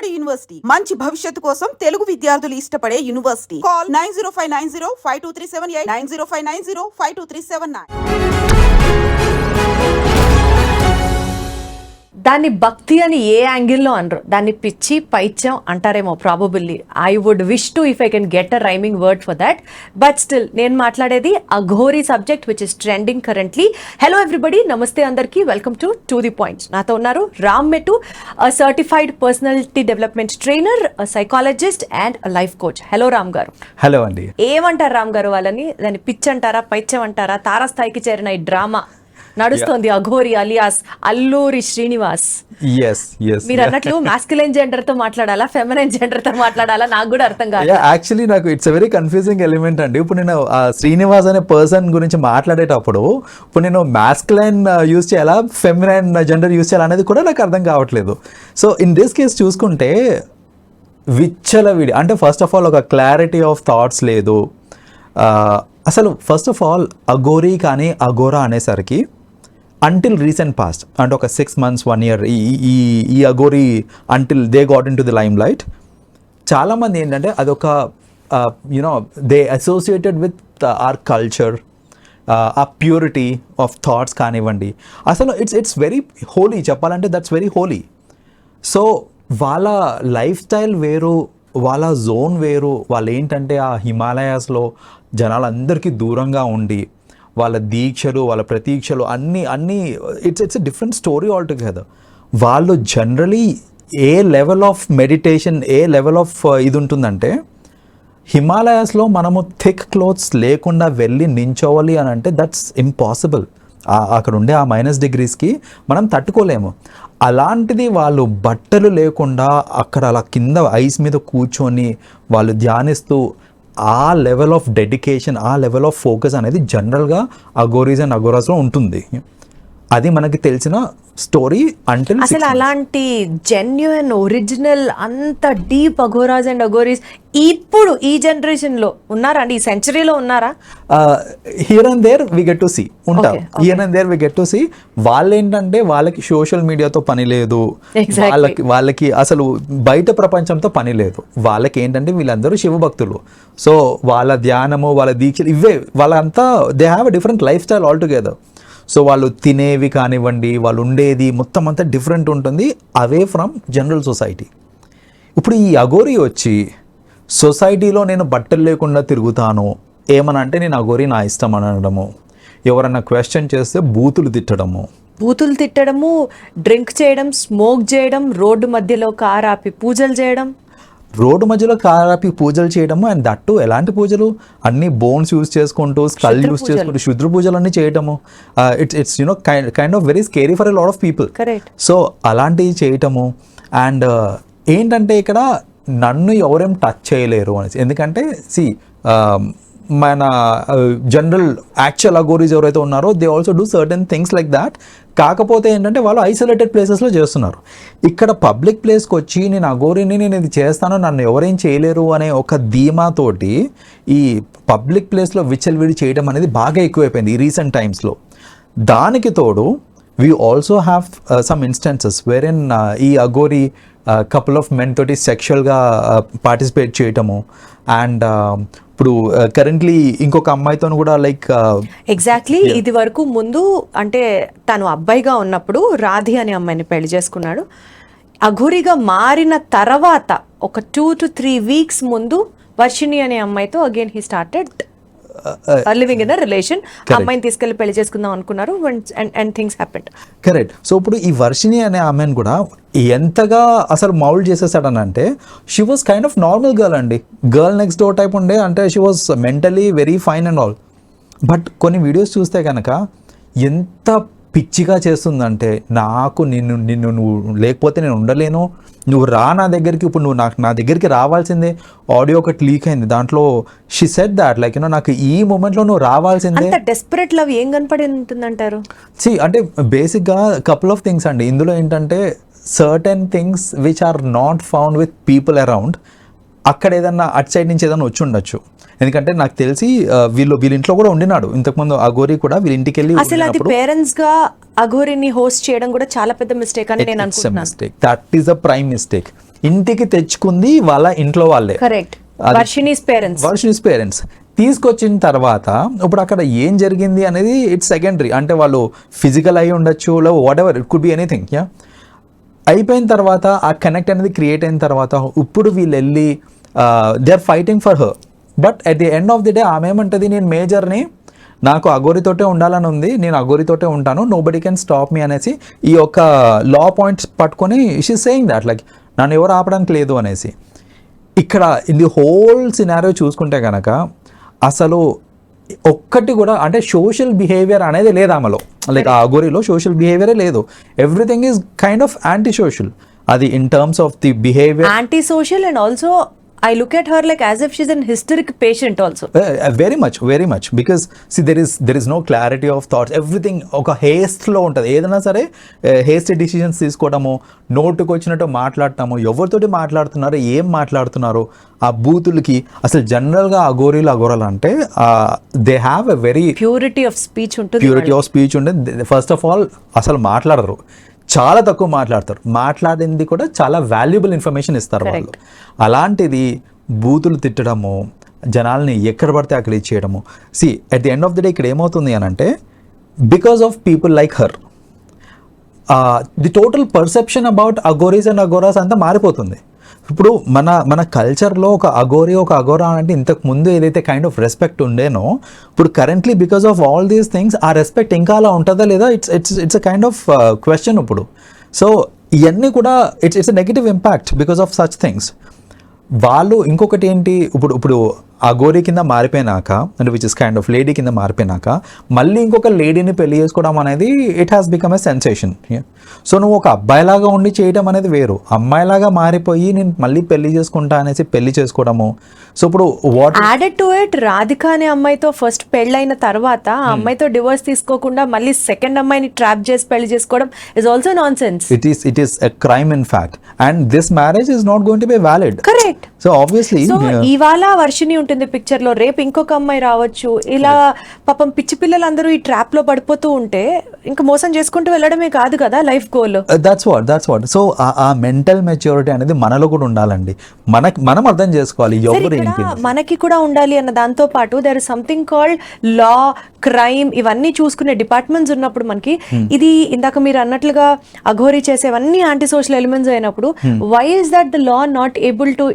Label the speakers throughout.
Speaker 1: బాలబడి యూనివర్సిటీ మంచి భవిష్యత్తు కోసం తెలుగు విద్యార్థులు ఇష్టపడే యూనివర్సిటీ. కాల్ 9059052378 9059052379.
Speaker 2: దాన్ని భక్తి అని ఏ యాంగిల్లో అనరు, దాన్ని పిచ్చి పైత్యం అంటారేమో probably. I would wish to if I can get a rhyming word for that. But still నేను మాట్లాడేది Aghori subject which is trending currently. Hello everybody, నమస్తే అందరికీ, వెల్కమ్ టు ది పాయింట్. నాతో ఉన్నారు Ram Metu, certified personality development trainer, psychologist and life coach. Hello Ram గారు.
Speaker 3: Hello అండి.
Speaker 2: ఏమంటారు రామ్ గారు వాళ్ళని? దాన్ని పిచ్చి అంటారా, పైత్యం అంటారా? తారాస్థాయికి చేరిన ఈ డ్రామా నడుస్తోంది అఘోరి అలియాస్ అల్లూరి శ్రీనివాస్. మీరు అన్నట్లు మాస్కులైన్ జెండర్ తో మాట్లాడాలా, ఫెమినైన్ జెండర్ తో మాట్లాడాలా, నాకు కూడా అర్థం కాదు.
Speaker 3: యాక్చువల్లీ నాకు ఇట్స్ వెరీ కన్ఫ్యూజింగ్ ఎలిమెంట్ అండి. ఇప్పుడు నేను శ్రీనివాస్ అనే పర్సన్ గురించి మాట్లాడేటప్పుడు ఇప్పుడు నేను మాస్కులైన్ యూజ్ చేయాలా, ఫెమినైన్ జెండర్ యూజ్ చేయాలా అనేది కూడా నాకు అర్థం కావట్లేదు. సో ఇన్ దిస్ కేస్ చూసుకుంటే విచ్చలవిడి అంటే ఫస్ట్ ఆఫ్ ఆల్ ఒక క్లారిటీ ఆఫ్ థాట్స్ లేదు. అసలు ఫస్ట్ ఆఫ్ ఆల్ అఘోరీ కానీ అఘోరా అనేసరికి అంటిల్ రీసెంట్ పాస్ట్ అంటే ఒక 6 months 1 year ఈ Aghori until they got into the limelight, చాలామంది ఏంటంటే అదొక you know they associated with our culture, ఆ ప్యూరిటీ ఆఫ్ థాట్స్ కానివ్వండి. అసలు ఇట్స్ వెరీ హోలీ, చెప్పాలంటే దట్స్ వెరీ హోలీ. సో వాళ్ళ లైఫ్ స్టైల్ వేరు, వాళ్ళ జోన్ వేరు. వాళ్ళు ఏంటంటే ఆ హిమాలయాస్లో జనాలందరికీ దూరంగా ఉండి వాళ్ళ దీక్షలు, వాళ్ళ ప్రతీక్షలు అన్నీ it's a different story all together. వాళ్ళు generally a level of meditation, a level of ఇది ఉంటుందంటే హిమాలయాస్లో మనము థిక్ క్లోత్స్ లేకుండా వెళ్ళి నించోవాలి అని అంటే దట్స్ ఇంపాసిబుల్. అక్కడ ఉండే ఆ -degreesకి మనం తట్టుకోలేము. అలాంటిది వాళ్ళు బట్టలు లేకుండా అక్కడ అలా కింద ఐస్ మీద కూర్చొని వాళ్ళు ధ్యానిస్తూ ఆ లెవెల్ ఆఫ్ డెడికేషన్, ఆ లెవెల్ ఆఫ్ ఫోకస్ అనేది జనరల్గా అఘోరీస్ అండ్ అఘోరాస్లో ఉంటుంది. అది మనకి తెలిసిన స్టోరీ. అంటే
Speaker 2: అసలు అలాంటి జెన్యున్ ఒరిజినల్ అంత డీప్ అఘోరాస్ అండ్ అఘోరీస్ ఇప్పుడు ఈ జనరేషన్లో ఉన్నారా అండి? ఈ సెంచరీలో ఉన్నారా?
Speaker 3: Here and there we get to see ఉంటారు. Here and there we get to see. వాళ్ళు ఏంటంటే వాళ్ళకి సోషల్ మీడియాతో పని లేదు, వాళ్ళకి అసలు బయట ప్రపంచంతో పని లేదు. వాళ్ళకి ఏంటంటే వీళ్ళందరూ శివభక్తులు. సో వాళ్ళ ధ్యానము, వాళ్ళ దీక్షలు ఇవే. వాళ్ళంతా they have a different life style all together. So వాళ్ళు తినేవి కానివ్వండి, వాళ్ళు ఉండేది మొత్తం అంతా డిఫరెంట్ ఉంటుంది, అవే ఫ్రమ్ జనరల్ సొసైటీ. ఇప్పుడు ఈ అఘోరీ వచ్చి సొసైటీలో నేను బట్టలు లేకుండా తిరుగుతాను ఏమనంటే నేను అఘోరీ నా ఇష్టం అనడము, ఎవరన్నా క్వశ్చన్ చేస్తే బూతులు తిట్టడము, డ్రింక్ చేయడం, స్మోక్ చేయడం, రోడ్డు మధ్యలో కారు ఆపి పూజలు చేయడం, అండ్ దట్టు ఎలాంటి పూజలు, అన్ని బోన్స్ యూజ్ చేసుకుంటూ, స్కల్ యూజ్ చేసుకుంటూ శుద్ర పూజలు అన్నీ చేయటము. It's you know kind of very scary for a lot of people. So అలాంటివి చేయటము. అండ్ ఏంటంటే ఇక్కడ నన్ను ఎవరేం టచ్ చేయలేరు అనేసి, ఎందుకంటే మన జనరల్ యాక్చువల్ అఘోరీస్ ఎవరైతే ఉన్నారో they also do certain things like that. కాకపోతే ఏంటంటే వాళ్ళు ఐసోలేటెడ్ ప్లేసెస్లో చేస్తున్నారు. ఇక్కడ పబ్లిక్ ప్లేస్కి వచ్చి నేను అఘోరీని, నేను ఇది చేస్తాను, నన్ను ఎవరేం చేయలేరు అనే ఒక ధీమాతోటి ఈ పబ్లిక్ ప్లేస్లో విచ్చలవిడి చేయడం అనేది బాగా ఎక్కువైపోయింది ఈ రీసెంట్ టైమ్స్లో. దానికి తోడు we also have some instances where ఈ అఘోరీ కపుల్ ఆఫ్ మెన్ తోటి సెక్షువల్గా పార్టిసిపేట్ చేయటము. అండ్ ఇప్పుడు కరెంట్లీ ఇంకొక అమ్మాయితో కూడా లైక్
Speaker 2: ఎగ్జాక్ట్లీ ఇది వరకు ముందు అంటే తను అబ్బాయిగా ఉన్నప్పుడు రాధి అనే అమ్మాయిని పెళ్లి చేసుకున్నాడు. అఘోరీగా మారిన తర్వాత ఒక 2 to 3 weeks ముందు వర్షిణి అనే అమ్మాయితో again he started living in a relation. అమ్మాయిని తీసుకెళ్లి పెళ్లి చేసుకుందాం అనుకున్నారు and things happened.
Speaker 3: Correct. So ఇప్పుడు ఈ వర్షిణి అనే ఆమెను కూడా ఎంతగా అసలు మౌల్డ్ చేసేసాడనంటే she was kind of normal girl అండి, గర్ల్ నెక్స్ట్ డోర్ టైప్ ఉండే. అంటే she was mentally very fine and all. But కొన్ని వీడియోస్ చూస్తే కనుక ఎంత పిచ్చిగా చేస్తుందంటే, నాకు నువ్వు లేకపోతే నేను ఉండలేను, నువ్వు రా నా దగ్గరికి, ఇప్పుడు నువ్వు నా దగ్గరికి రావాల్సిందే. ఆడియో ఒకటి లీక్ అయింది, దాంట్లో షీ సెడ్ దాట్ లైక్ నాకు ఈ మూమెంట్లో నువ్వు రావాల్సిందే.
Speaker 2: డెస్పరేట్ లవ్ ఏం కనపడి ఉంటుందంటారు?
Speaker 3: అంటే బేసిక్గా కపుల్ ఆఫ్ థింగ్స్ అండి. ఇందులో ఏంటంటే certain things which are not found with people around. అక్కడ ఏదన్నా అటు సైడ్ నుంచి ఏదైనా వచ్చి ఉండొచ్చు. ఎందుకంటే నాకు తెలిసి వీళ్ళ ఇంట్లో కూడా ఉండినాడు ఇంతకుముందు అఘోరీ కూడా వీళ్ళ ఇంటికి వెళ్ళి.
Speaker 2: అసలు అది పేరెంట్స్ గా అఘోరీని హోస్ట్ చేయడం కూడా చాలా పెద్ద మిస్టేక్ అని నేను అనుకుంటున్నాను.
Speaker 3: That is a prime mistake. ఇంటికి తెచ్చుకుంది వాళ్ళ ఇంట్లో వాళ్ళే,
Speaker 2: కరెక్ట్, వర్షిణీస్
Speaker 3: పేరెంట్స్ తీసుకొచ్చిన తర్వాత ఇప్పుడు అక్కడ ఏం జరిగింది అనేది ఇట్స్ సెకండరీ. అంటే వాళ్ళు ఫిజికల్ అయి ఉండొచ్చు, లేదా what ever, it could be anything. Yeah, అయిపోయిన తర్వాత ఆ కనెక్ట్ అనేది క్రియేట్ అయిన తర్వాత ఇప్పుడు వీళ్ళు వెళ్ళి they are fighting for her. But at the end of the day ఆమె ఏమంటుంది, నేను మేజర్ని, నాకు అఘోరితోటే ఉండాలని ఉంది, నేను అఘోరితోటే ఉంటాను, nobody can stop me అనేసి ఈ యొక్క లా పాయింట్స్ పట్టుకొని షీ సేయింగ్ దాట్ లైక్ నన్ను ఎవరు ఆపడానికి లేదు అనేసి. ఇక్కడ ఇన్ ది హోల్ సినారియో చూసుకుంటే కనుక అసలు ఒక్కటి కూడా అంటే సోషల్ బిహేవియర్ అనేది లేదు ఆమెలో, లైక్ ఆ అఘోరిలో సోషల్ బిహేవియరే లేదు. Everything is kind of anti social. అది in terms of the behaviour,
Speaker 2: anti social, and also I look at her like as if she's an hysteric patient also.
Speaker 3: Very much because see there is no clarity of thoughts. Everything ఒక haste లో ఉంటుంది. ఏదైనా సరే hasty decisions తీసుకోవడము, నోటుకు వచ్చినట్టు మాట్లాడటము, ఎవరితోటి మాట్లాడుతున్నారు, ఏం మాట్లాడుతున్నారు, ఆ బూతులకి అసలు జనరల్గా అఘోరాలు అంటే they have a very
Speaker 2: purity of speech ఉంటుంది.
Speaker 3: ఫస్ట్ ఆఫ్ ఆల్ అసలు మాట్లాడరు, చాలా తక్కువ మాట్లాడతారు. మాట్లాడింది కూడా చాలా వాల్యుబుల్ ఇన్ఫర్మేషన్ ఇస్తారు వాళ్ళు. అలాంటిది బూతులు తిట్టడము, జనాల్ని ఎక్కడ పడితే అక్కడ ఇచ్చేయడము. See at the end of the day ఇక్కడ ఏమవుతుంది అని అంటే because of people like her the total perception about Aghoris and Aghoras అంతా మారిపోతుంది. ఇప్పుడు మన కల్చర్లో ఒక అఘోరా అంటే ఇంతకు ముందు ఏదైతే కైండ్ ఆఫ్ రెస్పెక్ట్ ఉండేనో, ఇప్పుడు currently because of all these things ఆ రెస్పెక్ట్ ఇంకా అలా ఉంటుందా లేదా, it's a kind of question ఇప్పుడు. సో ఇవన్నీ కూడా it's a negative impact because of such things. వాళ్ళు ఇంకొకటి ఏంటి, ఇప్పుడు అఘోరీ కింద మారిపోయినాక అంటే which is kind of lady కింద మారిపోయినాక మళ్ళీ ఇంకొక లేడీని పెళ్లి చేసుకోవడం అనేది it has become a sensation. So నువ్వు ఒక అబ్బాయిలాగా ఉండి చేయడం అనేది వేరు, అమ్మాయిలాగా మారిపోయి నేను మళ్ళీ పెళ్లి చేసుకుంటా అనేసి పెళ్లి చేసుకోవడము. సో ఇప్పుడు what
Speaker 2: added to it, Radhika అనే అమ్మాయితో ఫస్ట్ పెళ్ళైన తర్వాత ఆ అమ్మాయితో డివోర్స్ తీసుకోకుండా మళ్ళీ సెకండ్ అమ్మాయిని ట్రాప్ చేసి పెళ్లి చేసుకోవడం is also non sense.
Speaker 3: It is a crime in fact and this marriage is not going to be valid.
Speaker 2: Correct.
Speaker 3: So obviously
Speaker 2: ఇవాళ వర్షిని ఉంటుంది పిక్చర్ లో, రేపు ఇంకొక అమ్మాయి రావచ్చు. ఇలా పాపం పిచ్చి పిల్లలందరూ ఈ ట్రాప్ లో పడిపోతూ ఉంటే ఇంకా మోసం చేసుకుంటూ వెళ్ళడమే కాదు కదా life goal.
Speaker 3: That's what. So ఆ మెంటల్ మెచ్యూరిటీ అనేది మనలో కూడా ఉండాలండి. మనం అర్థం చేసుకోవాలి ఎవరు ఏంటి,
Speaker 2: మనకి కూడా ఉండాలి అన్న దాంతో పాటు there is something called law, crime, ఇవన్నీ చూసుకునే డిపార్ట్మెంట్స్ ఉన్నప్పుడు మనకి ఇది ఇందాక మీరు అన్నట్లుగా అఘోరీ చేసేవన్నీ యాంటీ సోషల్ ఎలిమెంట్స్ అయినప్పుడు why is that the law not able to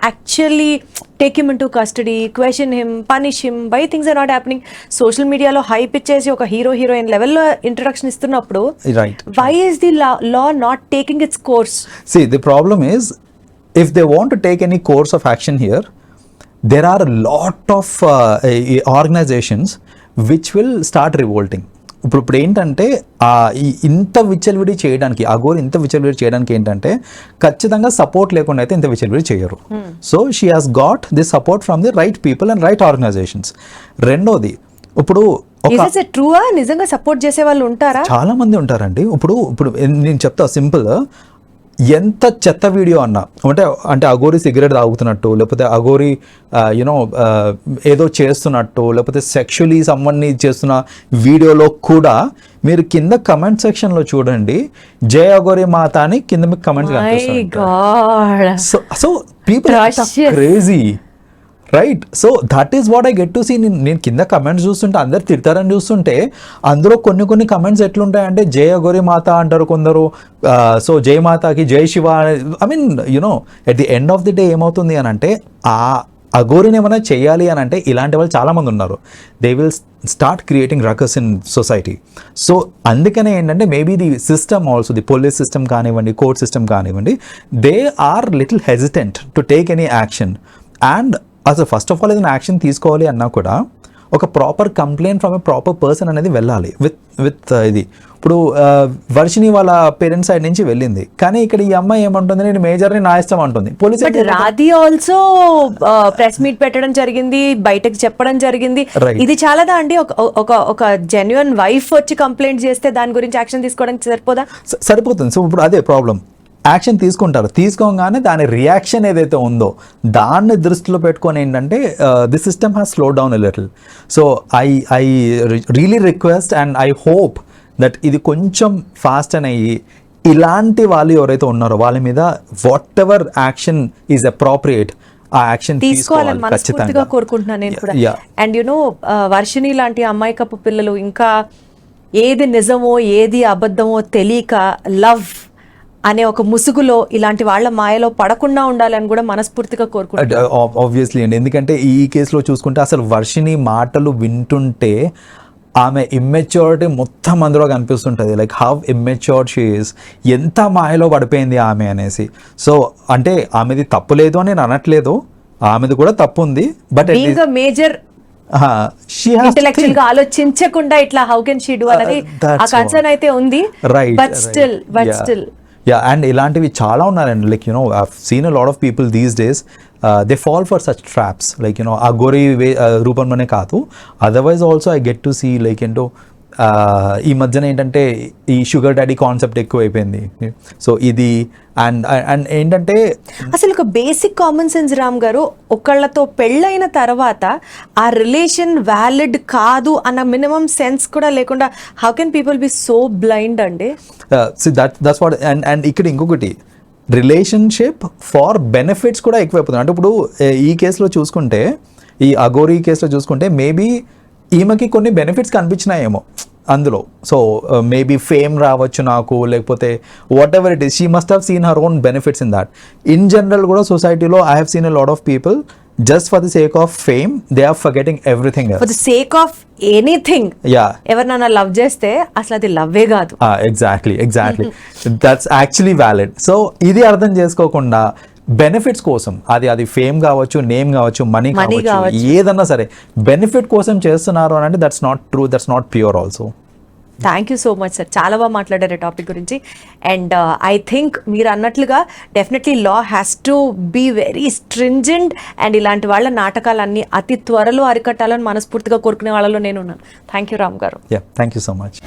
Speaker 2: actually take him into custody, question him, punish him? Why things are not happening? Social media lo hype ఇచ్చేసి ఒక హీరోయిన్ లెవెల్ లో introduction ఇస్తున్నప్పుడు why is the law not taking its course?
Speaker 3: See, the problem is if they want to take any course of action here, there are a lot of organizations which will start revolting. ఇప్పుడు ఏంటంటే ఇంత విచ్చలవిడి చేయడానికి అఘోరి ఇంత విచ్చలవిడి చేయడానికి ఏంటంటే ఖచ్చితంగా సపోర్ట్ లేకుండా అయితే ఇంత విచ్చలవిడి చేయరు. So she has got the support from the right people and right organisations. రెండోది, ఇప్పుడు
Speaker 2: నిజంగా సపోర్ట్ చేసే వాళ్ళు ఉంటారా?
Speaker 3: చాలా మంది ఉంటారండి. ఇప్పుడు నేను చెప్తా సింపుల్, ఎంత చెత్త వీడియో అన్నా అంటే అఘోరి సిగరెట్ తాగుతున్నట్టు, లేకపోతే అఘోరి ఏదో చేస్తున్నట్టు, లేకపోతే సెక్షువలీ సమ్వన్ని చేస్తున్న వీడియోలో కూడా మీరు కింద కమెంట్ సెక్షన్లో చూడండి, జై అఘోరి మాత అని కింద మీకు కమెంట్స్ కనిపిస్తాయి. So people crazy, right? So that is what I get to see. నేను కింద కమెంట్స్ చూస్తుంటే అందరు తిడతారని చూస్తుంటే అందులో కొన్ని కమెంట్స్ ఎట్లుంటాయంటే జై అఘోరి మాత అంటారు కొందరు, సో జై మాతాకి జై Shiva. I mean at the end of the day ఏమవుతుంది అని అంటే ఆ అఘోరిని ఏమైనా చేయాలి అని అంటే ఇలాంటి వాళ్ళు చాలామంది ఉన్నారు. They will start creating ruckus in society. So అందుకనే ఏంటంటే maybe the system also, the police system కానివ్వండి, కోర్ట్ సిస్టమ్ కానివ్వండి, they are little hesitant to take any action. And అసలు ఫస్ట్ ఆఫ్ ఆల్ ఏదైనా యాక్షన్ తీసుకోవాలి అన్నా కూడా ఒక proper complaint from a proper person అనేది వెళ్ళాలి విత్ ఇది. ఇప్పుడు వర్షిని వాళ్ళ పేరెంట్స్ సైడ్ నుంచి వెళ్ళింది, కానీ ఇక్కడ ఈ అమ్మాయి ఏమంటుంది, నేను మేజర్ని నా ఇష్టం అంటుంది. Police
Speaker 2: Radhi also press meet పెట్టడం జరిగింది, బయటకు చెప్పడం జరిగింది. ఇది చాలాదా అండి? ఒక జెన్యున్ వైఫ్ వచ్చి కంప్లైంట్ చేస్తే దాని గురించి యాక్షన్ తీసుకోవడానికి సరిపోదా?
Speaker 3: సరిపోతుంది. సో ఇప్పుడు అదే ప్రాబ్లం, యాక్షన్ తీసుకుంటారు, తీసుకోగానే దాని రియాక్షన్ ఏదైతే ఉందో దాన్ని దృష్టిలో పెట్టుకొని ఏంటంటే the system has slow down a little. So I really request and I hope that ఇది కొంచెం ఫాస్ట్ అని అయ్యి ఇలాంటి వాళ్ళు ఎవరైతే ఉన్నారో వాళ్ళ మీద what ever action is appropriate ఆ యాక్షన్
Speaker 2: తీసుకోవాలని మనస్ఫూర్తిగా కోరుకుంటున్నాను నేను కూడా. అండ్ యునో వర్షిణి లాంటి అమ్మాయికప్పు పిల్లలు ఇంకా ఏది నిజమో ఏది అబద్ధమో తెలియక లవ్ అనే ఒక ముసుగులో ఇలాంటి వాళ్ళ మాయలో పడకుండా ఉండాలని కూడా మనస్ఫూర్తిగా కోరుకుంటున్నాను.
Speaker 3: ఆబ్వియస్లీ అండి, ఎందుకంటే ఈ కేసులో చూసుకుంటే అసలు వర్షిణి మాటలు వింటుంటే ఆమె ఇమ్మెచ్యూరిటీ మొత్తం అందులో కనిపిస్తుంటుంది. Like how immatured she is, ఎంత మాయలో పడిపోయింది ఆమె అనేసి. సో అంటే ఆమెది తప్పు లేదు అని నేను అనట్లేదు, ఆమెది కూడా తప్పు ఉంది. బట్
Speaker 2: మేజర్ ఇంటెలెక్చువల్ గా ఆలోచించకుండా ఇట్లా హౌ కెన్ షీ డూ అనేది ఆ కన్సర్న్ అయితే ఉంది.
Speaker 3: Right,
Speaker 2: but still
Speaker 3: ya. And ఇలాంటివి చాలా ఉన్నారండి. Like you know I have seen a lot of people these days they fall for such traps. Like you know ఆ గోరి రూపంలోనే కాదు, otherwise also I get to see like ఏంటో ఈ మధ్యన ఏంటంటే ఈ షుగర్ డాడీ కాన్సెప్ట్ ఎక్కువైపోయింది. సో ఇది అండ్ అండ్ ఏంటంటే
Speaker 2: అసలు ఒక బేసిక్ కామన్ సెన్స్ రామ్ గారు, ఒకళ్ళతో పెళ్ళైన తర్వాత ఆ రిలేషన్ వ్యాలిడ్ కాదు అన్న మినిమం సెన్స్ కూడా లేకుండా how can people be so blind అండి?
Speaker 3: That's what. అండ్ ఇక్కడ ఇంకొకటి, రిలేషన్షిప్ ఫార్ బెనిఫిట్స్ కూడా ఎక్కువైపోతుంది. అంటే ఇప్పుడు ఈ కేసులో చూసుకుంటే, ఈ అఘోరీ కేసులో చూసుకుంటే మేబీ ఈమెకి కొన్ని బెనిఫిట్స్ కనిపించినాయేమో అందులో. సో మేబీ ఫేమ్ రావచ్చు నాకు, లేకపోతే whatever it is, she must have seen her own benefits in that. In general కూడా సొసైటీలో I have seen a lot of people just for the sake of fame they are forgetting everything
Speaker 2: for the sake of anything. ఎవరినైనా love చేస్తే అసలు అది లవ్వే కాదు.
Speaker 3: Exactly that's actually valid. So ఇది అర్థం చేసుకోకుండా బెనిఫిట్స్ కోసం, అది ఫేమ్ కావచ్చు, నేమ్ కావచ్చు, మనీ కావచ్చు, ఏదన్నా సరే బెనిఫిట్ కోసం చేస్తున్నారు అని అంటే that's not true, that's not pure also.
Speaker 2: Thank you so much sir, చాలా బాగా మాట్లాడారు టాపిక్ గురించి. అండ్ ఐ థింక్ మీరు అన్నట్లుగా definitely law has to be very stringent and ఇలాంటి వాళ్ళ నాటకాలన్నీ అతి త్వరలో అరికట్టాలని మనస్ఫూర్తిగా కోరుకునే వాళ్ళలో నేను ఉన్నాను. థ్యాంక్ యూ రామ్ గారు.
Speaker 3: Thank you so much.